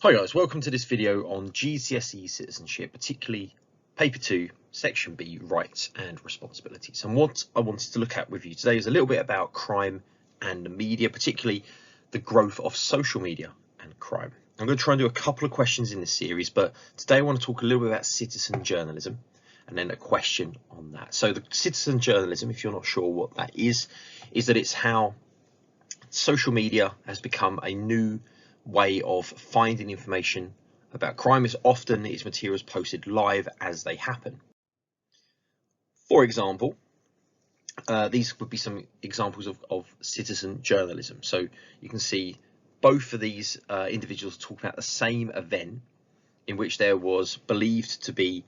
Hi guys, welcome to this video on GCSE citizenship, particularly paper 2, section B, rights and responsibilities. And what I wanted to look at with you today is a little bit about crime and the media, particularly the growth of social media and crime. I'm going to try and do a couple of questions in this series, but today I want to talk a little bit about citizen journalism and then a question on that. So the citizen journalism, if you're not sure what that is that it's how social media has become a new way of finding information about crime. Is often its materials posted live as they happen. For example, these would be some examples of citizen journalism. So you can see both of these individuals talking about the same event in which there was believed to be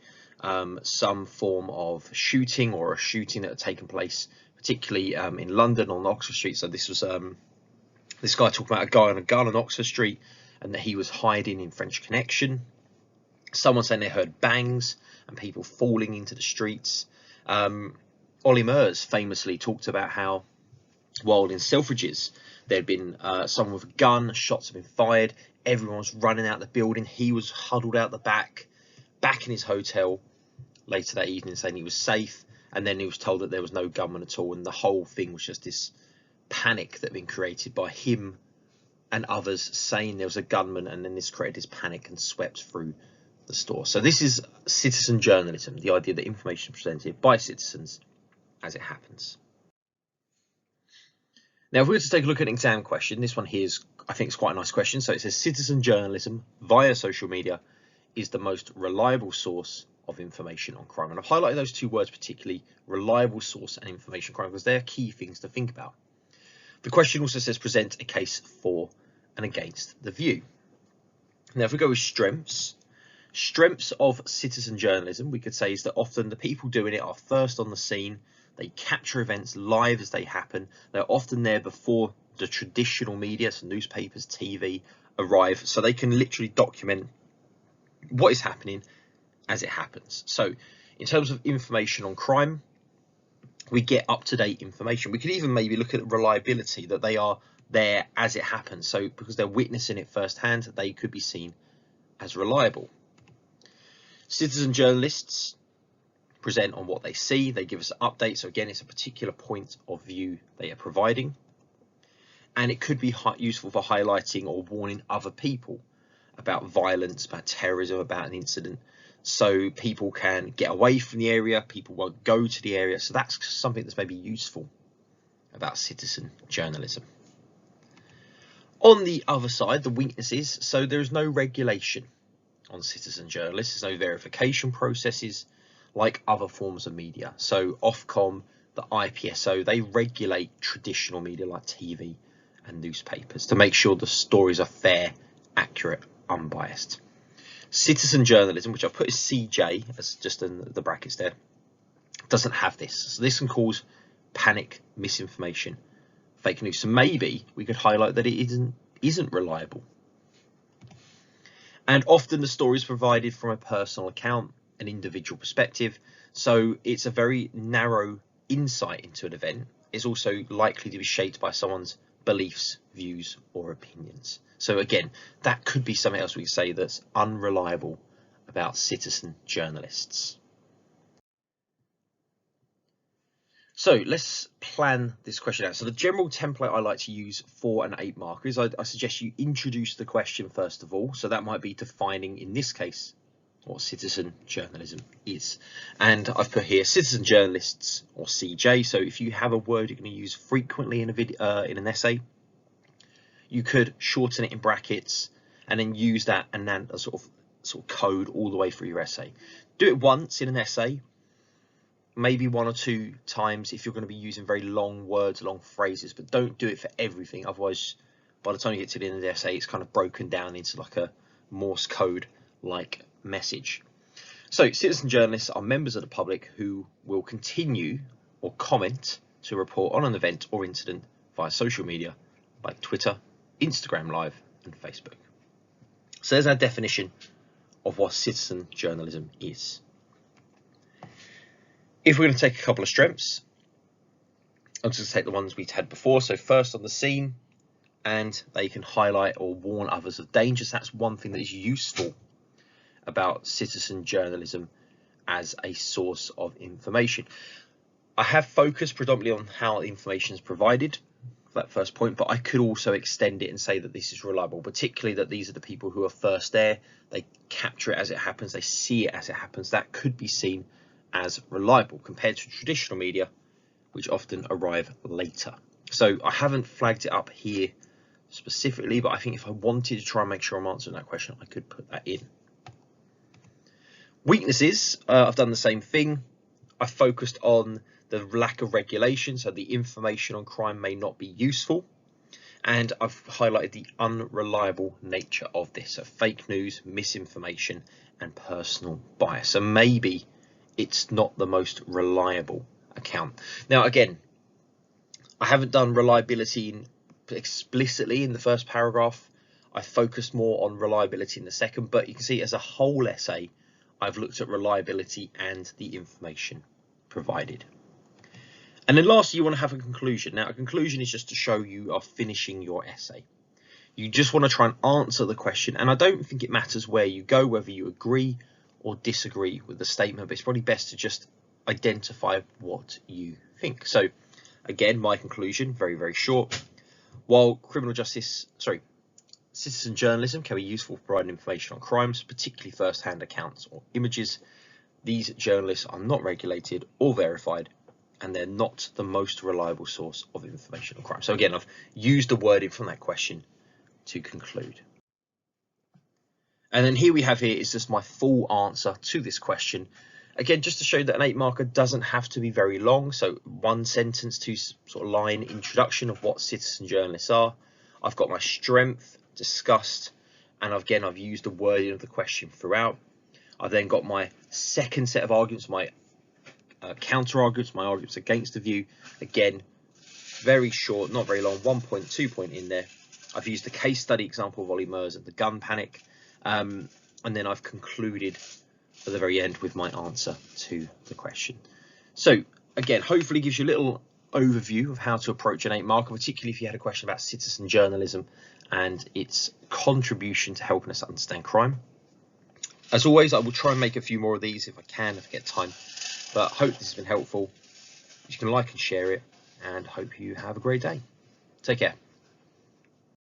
some form of shooting or a shooting that had taken place, particularly in London on Oxford Street. So this was this guy talking about a guy on a gun on Oxford Street and that he was hiding in French Connection. Someone saying they heard bangs and people falling into the streets. Ollie Murs famously talked about how, while in Selfridges, there'd been someone with a gun, shots had been fired, everyone was running out the building. He was huddled out the back in his hotel later that evening saying he was safe, and then he was told that there was no gunman at all, and the whole thing was just this panic that had been created by him and others saying there was a gunman, and then this created this panic and swept through the store. So this is citizen journalism, the idea that information is presented by citizens as it happens. Now, if we were to take a look at an exam question, this one here is, I think, is quite a nice question. So it says citizen journalism via social media is the most reliable source of information on crime. And I've highlighted those two words particularly, reliable source and information crime, because they're key things to think about. The question also says present a case for and against the view. Now, if we go with strengths of citizen journalism, we could say is that often the people doing it are first on the scene. They capture events live as they happen. They're often there before the traditional media, so newspapers, TV, arrive, so they can literally document what is happening as it happens. So in terms of information on crime, we get up-to-date information. We could even maybe look at reliability, that they are there as it happens. So because they're witnessing it firsthand, they could be seen as reliable. Citizen journalists present on what they see. They give us an update. So again, it's a particular point of view they are providing. And it could be useful for highlighting or warning other people about violence, about terrorism, about an incident, so people can get away from the area, people won't go to the area. So that's something that's maybe useful about citizen journalism. On the other side, the weaknesses, so there's no regulation on citizen journalists, there's no verification processes like other forms of media. So Ofcom, the IPSO, they regulate traditional media like TV and newspapers to make sure the stories are fair, accurate, unbiased. Citizen journalism, which I put as CJ as just in the brackets there, doesn't have this. So this can cause panic, misinformation, fake news. So maybe we could highlight that it isn't reliable. And often the story is provided from a personal account, an individual perspective. So it's a very narrow insight into an event. It's also likely to be shaped by someone's beliefs, views, or opinions. So again, that could be something else we could say that's unreliable about citizen journalists. So let's plan this question out. So the general template I like to use for an 8 marker is I suggest you introduce the question first of all. So that might be defining, in this case, what citizen journalism is. And I've put here citizen journalists, or CJ. So if you have a word you're going to use frequently in a video, in an essay, you could shorten it in brackets and then use that and then a sort of code all the way through your essay. Do it once in an essay, maybe 1 or 2 times if you're going to be using very long words, long phrases, but don't do it for everything. Otherwise, by the time you get to the end of the essay, it's kind of broken down into like a Morse code like message. So citizen journalists are members of the public who will continue or comment to report on an event or incident via social media like Twitter, Instagram Live and Facebook. So there's our definition of what citizen journalism is. If we're going to take a couple of strengths, I'm just going to take the ones we've had before. So first on the scene, and they can highlight or warn others of dangers. That's one thing that is useful about citizen journalism as a source of information. I have focused predominantly on how the information is provided for that first point, but I could also extend it and say that this is reliable, particularly that these are the people who are first there. They capture it as it happens, they see it as it happens. That could be seen as reliable compared to traditional media, which often arrive later. So I haven't flagged it up here specifically, but I think if I wanted to try and make sure I'm answering that question, I could put that in. Weaknesses, I've done the same thing. I focused on the lack of regulation, so the information on crime may not be useful, and I've highlighted the unreliable nature of this, so fake news, misinformation, and personal bias. So maybe it's not the most reliable account. Now, again, I haven't done reliability explicitly in the first paragraph. I focused more on reliability in the second, but you can see as a whole essay, I've looked at reliability and the information provided. And then lastly, you want to have a conclusion. Now, a conclusion is just to show you are finishing your essay. You just want to try and answer the question, and I don't think it matters where you go, whether you agree or disagree with the statement, but it's probably best to just identify what you think. So again, my conclusion, very, very short. While citizen journalism can be useful for providing information on crimes, particularly first-hand accounts or images, these journalists are not regulated or verified, and they're not the most reliable source of information on crime. So again, I've used the wording from that question to conclude. And then here is just my full answer to this question. Again, just to show that an 8-marker doesn't have to be very long. So 1 sentence, 2 sort of line introduction of what citizen journalists are. I've got my strength discussed, and again, I've used the wording of the question throughout. I've then got my second set of arguments, my counter arguments, my arguments against the view. Again, very short, not very long, 1 point, 2 point in there. I've used the case study example of Ollie Murs and the gun panic, and then I've concluded at the very end with my answer to the question. So again, hopefully gives you a little overview of how to approach an 8-marker, particularly if you had a question about citizen journalism and its contribution to helping us understand crime. As always, I will try and make a few more of these if I can, if I get time, but I hope this has been helpful. You can like and share it, and hope you have a great day. Take care.